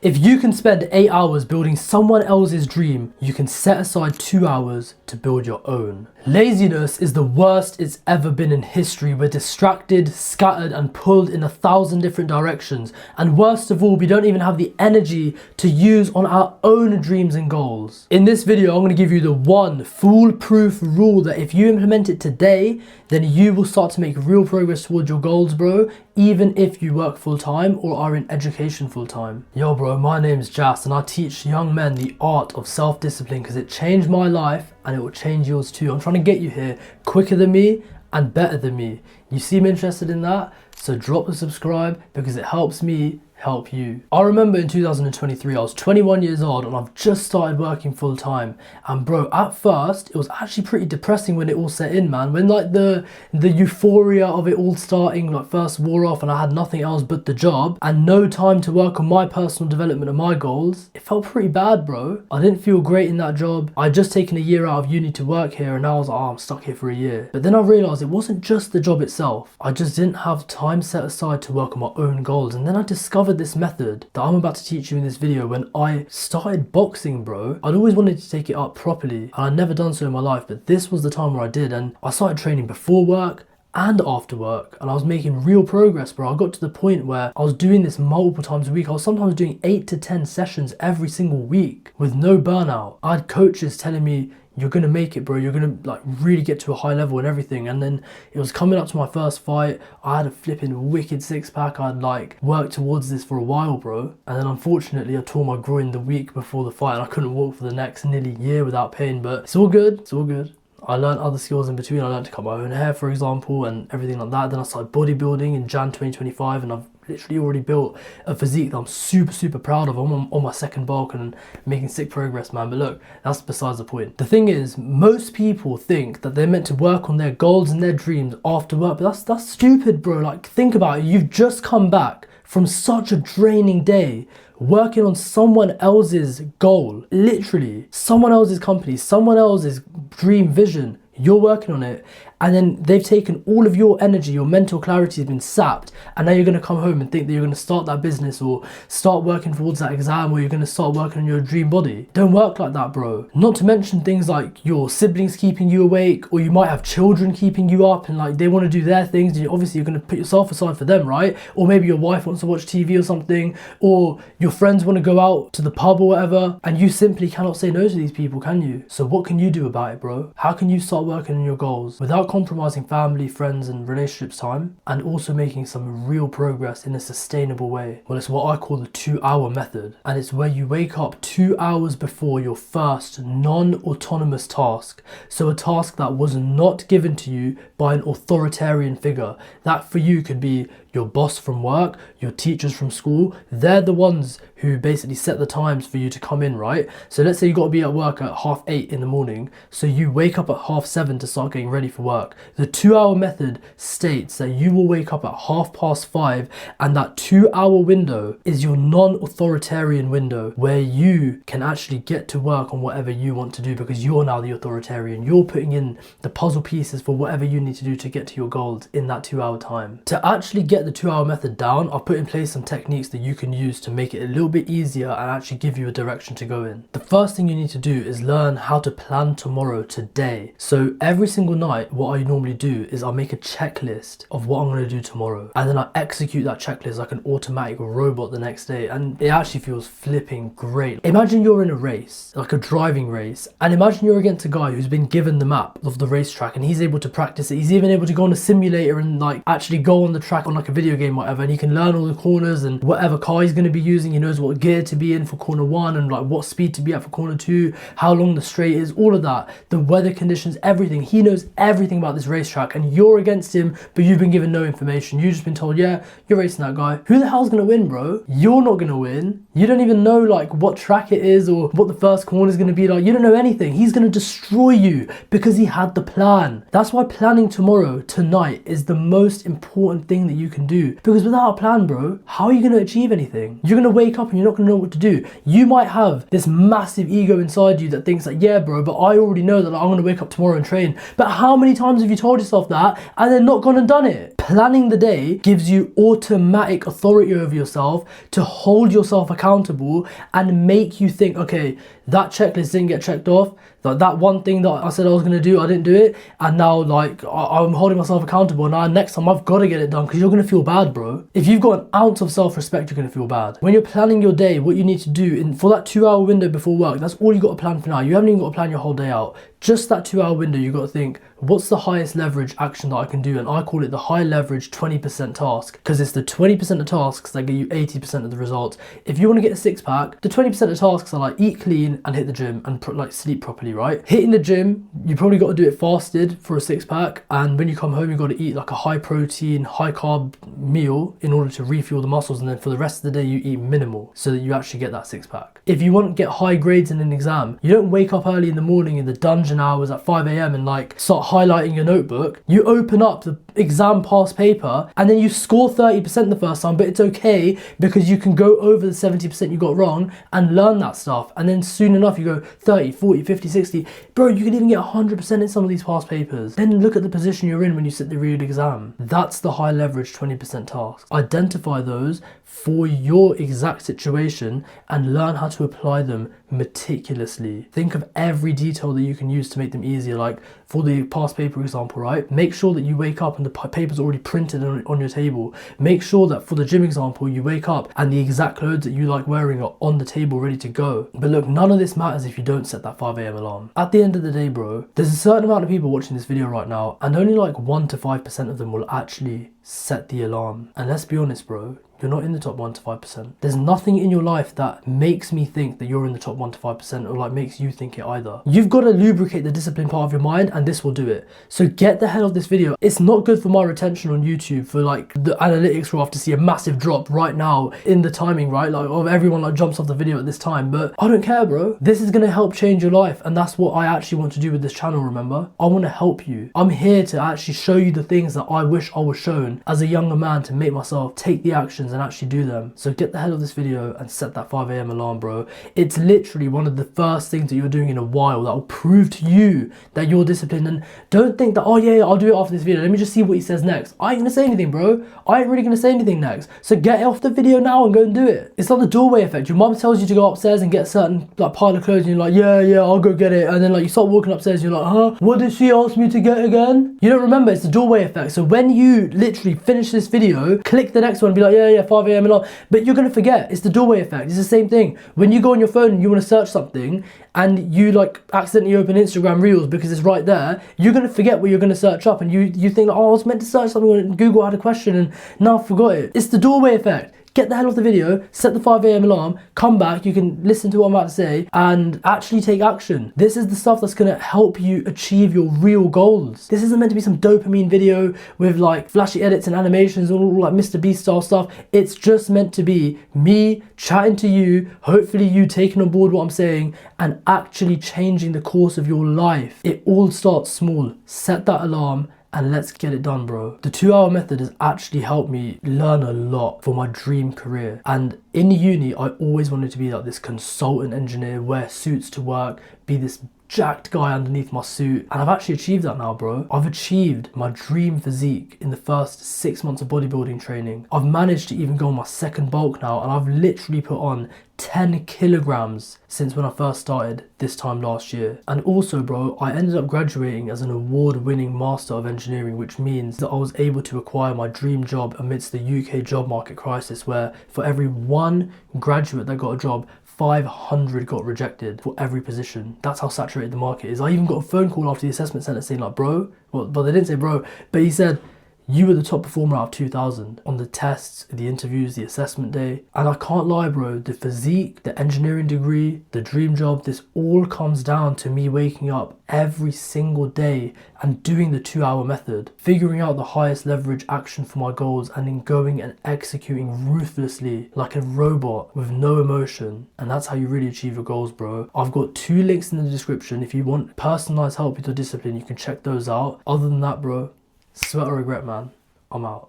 If you can spend 8 hours building someone else's dream, you can set aside 2 hours to build your own. Laziness is the worst it's ever been in history. We're distracted, scattered, and pulled in 1,000 different directions. And worst of all, we don't even have the energy to use on our own dreams and goals. In this video, I'm going to give you the one foolproof rule that if you implement it today, then you will start to make real progress towards your goals, bro, even if you work full time or are in education full time. Yo, bro, my name's Jas, and I teach young men the art of self-discipline because it changed my life and it will change yours too. I'm trying to get you here quicker than me and better than me. You seem interested in that? So drop the subscribe because it helps me help you. I remember in 2023, I was 21 years old and I've just started working full time. And bro, at first, it was actually pretty depressing when it all set in, man. When like the euphoria of it all starting like first wore off and I had nothing else but the job and no time to work on my personal development and my goals, it felt pretty bad, bro. I didn't feel great in that job. I'd just taken a year out of uni to work here and now I was like, oh, I'm stuck here for a year. But then I realized it wasn't just the job itself. I just didn't have time set aside to work on my own goals. And then I discovered this method that I'm about to teach you in this video. When I started boxing, bro, I'd always wanted to take it up properly and I'd never done so in my life, but this was the time where I did. And I started training before work and after work and I was making real progress, bro. I got to the point where I was doing this multiple times a week. I was sometimes doing 8 to 10 sessions every single week with no burnout. I had coaches telling me, you're gonna make it, bro. You're gonna like really get to a high level and everything. And then it was coming up to my first fight. I had a flipping wicked 6-pack. I'd like worked towards this for a while, bro. And then unfortunately I tore my groin the week before the fight and I couldn't walk for the next nearly year without pain, but it's all good. It's all good. I learned other skills in between. I learned to cut my own hair, for example, and everything like that. Then I started bodybuilding in Jan 2025 and I've literally already built a physique that I'm super proud of. I'm on my second bulk and making sick progress, man. But look, that's besides the point. The thing is, most people think that they're meant to work on their goals and their dreams after work, but that's stupid, bro. Like, think about it. You've just come back from such a draining day working on someone else's goal, literally someone else's company, someone else's dream vision. You're working on it and then they've taken all of your energy, your mental clarity has been sapped, and now you're going to come home and think that you're going to start that business or start working towards that exam or you're going to start working on your dream body. Don't work like that, bro. Not to mention things like your siblings keeping you awake, or you might have children keeping you up and like they want to do their things and obviously you're going to put yourself aside for them, right? Or maybe your wife wants to watch TV or something, or your friends want to go out to the pub or whatever, and you simply cannot say no to these people, can you? So what can you do about it, bro? How can you start working on your goals without compromising family, friends and relationships time, and also making some real progress in a sustainable way? Well, it's what I call the 2-hour method, and it's where you wake up 2 hours before your first non-autonomous task. So a task that was not given to you by an authoritarian figure. That for you could be your boss from work, your teachers from school. They're the ones who basically set the times for you to come in, right? So let's say you got to be at work at 8:30 in the morning, so you wake up at 7:30 to start getting ready for work. The 2-hour method states that you will wake up at 5:30, and that 2-hour window is your non-authoritarian window where you can actually get to work on whatever you want to do because you're now the authoritarian. You're putting in the puzzle pieces for whatever you need to do to get to your goals in that 2-hour time. To actually get the 2-hour method down, I've put in place some techniques that you can use to make it a little bit easier and actually give you a direction to go in. The first thing you need to do is learn how to plan tomorrow, today. So every single night, what I normally do is I make a checklist of what I'm going to do tomorrow, and then I execute that checklist like an automatic robot the next day, and it actually feels flipping great. Imagine you're in a race, like a driving race, and imagine you're against a guy who's been given the map of the racetrack and he's able to practice it. He's even able to go on a simulator and like actually go on the track on like a video game, whatever, and he can learn all the corners and whatever car he's going to be using. He knows what gear to be in for corner 1 and like what speed to be at for corner 2, how long the straight is, all of that, the weather conditions, everything. He knows everything about this racetrack, and you're against him, but you've been given no information. You've just been told, yeah, you're racing that guy. Who the hell's going to win, bro? You're not going to win. You don't even know like what track it is or what the first corner is going to be like. You don't know anything. He's going to destroy you because he had the plan. That's why planning tomorrow, tonight, is the most important thing that you can do, because without a plan, bro, how are you going to achieve anything? You're going to wake up and you're not going to know what to do. You might have this massive ego inside you that thinks like, yeah bro, but I already know that I'm going to wake up tomorrow and train. But how many times have you told yourself that and then not gone and done it? Planning the day gives you automatic authority over yourself to hold yourself accountable and make you think, okay, that checklist didn't get checked off. Like that one thing that I said I was going to do, I didn't do it. And now like I'm holding myself accountable. Now next time I've got to get it done, because you're going to feel bad, bro. If you've got an ounce of self-respect, you're going to feel bad. When you're planning your day, what you need to do for that 2-hour window before work, that's all you got to plan for now. You haven't even got to plan your whole day out. Just that 2-hour window, you got to think, what's the highest leverage action that I can do? And I call it the high leverage 20% task, because it's the 20% of tasks that get you 80% of the results. If you want to get a six pack, the 20% of tasks are like eat clean and hit the gym and like sleep properly, right? Hitting the gym, you probably got to do it fasted for a six pack. And when you come home, you got to eat like a high protein, high carb meal in order to refuel the muscles. And then for the rest of the day, you eat minimal so that you actually get that six pack. If you want to get high grades in an exam, you don't wake up early in the morning in the dungeon hours at 5 a.m. and like start highlighting your notebook. You open up the exam pass paper and then you score 30% the first time, but it's okay because you can go over the 70% you got wrong and learn that stuff. And then soon enough you go 30, 40, 50, 60. Bro, you can even get 100% in some of these past papers. Then look at the position you're in when you sit the real exam. That's the high leverage 20% task. Identify those for your exact situation and learn how to apply them meticulously. Think of every detail that you can use to make them easier. Like for the past paper example, right? Make sure that you wake up and the paper's already printed on your table. Make sure that for the gym example, you wake up and the exact clothes that you like wearing are on the table ready to go. But look, none of this matters if you don't set that 5 a.m. alarm. At the end of the day, bro, there's a certain amount of people watching this video right now and only like 1 to 5% of them will actually set the alarm. And let's be honest, bro, you're not in the top 1 to 5%. There's nothing in your life that makes me think that you're in the top 1 to 5% or like makes you think it either. You've got to lubricate the discipline part of your mind and this will do it. So get the hell of this video. It's not good for my retention on YouTube for like the analytics will have to see a massive drop right now in the timing, right? Like of everyone like jumps off the video at this time, but I don't care, bro. This is going to help change your life and that's what I actually want to do with this channel, remember? I want to help you. I'm here to actually show you the things that I wish I was shown as a younger man to make myself take the actions and actually do them. So get the hell of this video and set that 5 a.m. alarm, bro. It's literally one of the first things that you're doing in a while that will prove to you that you're disciplined. And don't think that, oh yeah, I'll do it after this video. Let me just see what he says next. I ain't gonna say anything, bro. I ain't really gonna say anything next. So get off the video now and go and do it. It's like the doorway effect. Your mum tells you to go upstairs and get a certain like pile of clothes and you're like, yeah, I'll go get it. And then like you start walking upstairs and you're like, huh? What did she ask me to get again? You don't remember, it's the doorway effect. So when you literally finish this video, click the next one and be like, yeah, 5 a.m. alarm. But you're gonna forget. It's the doorway effect. It's the same thing. When you go on your phone and you want to search something and you like accidentally open Instagram Reels because it's right there, you're gonna forget what you're gonna search up and you think like, oh, I was meant to search something when Google had a question and now I forgot it. It's the doorway effect. Get the hell off the video, set the 5 a.m. alarm, come back, you can listen to what I'm about to say and actually take action. This is the stuff that's gonna help you achieve your real goals. This isn't meant to be some dopamine video with like flashy edits and animations and all like Mr. Beast style stuff. It's just meant to be me chatting to you, hopefully you taking on board what I'm saying and actually changing the course of your life. It all starts small. Set that alarm and let's get it done, bro. The 2-hour method has actually helped me learn a lot for my dream career. And in uni, I always wanted to be like this consultant engineer, wear suits to work, be this jacked guy underneath my suit. And I've actually achieved that now, bro. I've achieved my dream physique in the first 6 months of bodybuilding training. I've managed to even go on my second bulk now and I've literally put on 10 kilograms since when I first started this time last year. And also, bro, I ended up graduating as an award-winning Master of Engineering, which means that I was able to acquire my dream job amidst the UK job market crisis, where for every 1 graduate that got a job, 500 got rejected for every position. That's how saturated the market is. I even got a phone call after the assessment centre saying like, bro, well, but they didn't say bro, but he said, you were the top performer out of 2000 on the tests, the interviews, the assessment day. And I can't lie, bro, the physique, the engineering degree, the dream job, this all comes down to me waking up every single day and doing the 2-hour method, figuring out the highest leverage action for my goals and then going and executing ruthlessly like a robot with no emotion. And that's how you really achieve your goals, bro. I've got 2 links in the description. If you want personalized help with your discipline, you can check those out. Other than that, bro, sweat or regret, man. I'm out.